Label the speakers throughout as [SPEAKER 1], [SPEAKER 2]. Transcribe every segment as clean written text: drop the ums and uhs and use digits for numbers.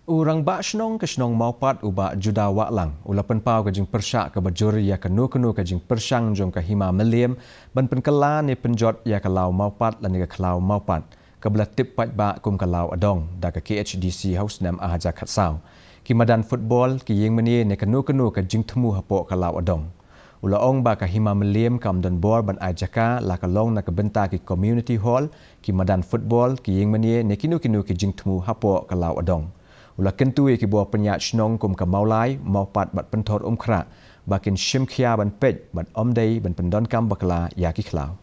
[SPEAKER 1] Rangbah Shnong ke Shnong Mawpat ubah juda waklang. Ulapan pau ke jing Pyrshah ke bajuri ya ke nu ke jing Pyrshah jong ke Hima Mylliem ban Pynkylla ni penjot ya ke lau Mawpat lan ke lau Mawpat. Kebelah tip pat ba kum ke lau Adong da ke KHASI haus nam ahaja khatsau. Kimadan football ki yeng meni ni ke nu ke Jingthmu hapok ke lau Adong. Ula ong ba ke Hima Mylliem kam don bor ban ajaka la ke long na ke benta ki community hall kimadan football ki yeng meni ni kinu ke Jingthmu hapok ke lau Adong. Ula kentui ki buah penyat Shnong kum ke maulai Mawpat bat pentor kra bakin shimkhia ban pej bat omdei ban pendon kam bakla ya ki khlau.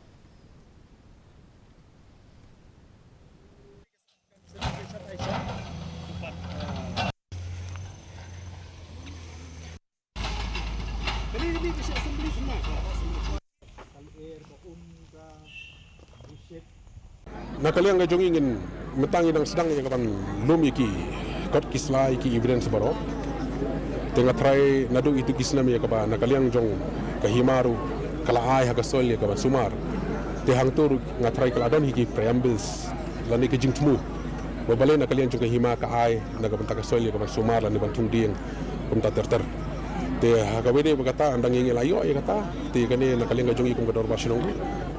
[SPEAKER 2] Nakaliang na jong ingin metangi dang sedang yang kapan lum iki kot kisla iki evidence baro tengah try nadu itu kisna mi kapan nakaliang jong kahimaru kala ai ha kasol ya kapan sumar te hang tur ngatrai kala don hiki preambles lani ke Jingthmu babale nakaliang jong kahima ka ai nagapan ta kasol ya kapan sumar lani bantung dieng kumta terter te ha kawede berkata andang ingin layo ya kata te kane nakaliang jong ikum kador Shnong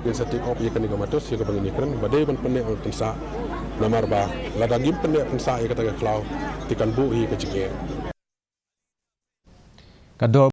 [SPEAKER 2] yang satu op ya kane gamatos ya kapan ini keren badai ban penne ang tensa namar ba ladagim penne tensa ya kata ke klau tikan bu hi ke jige.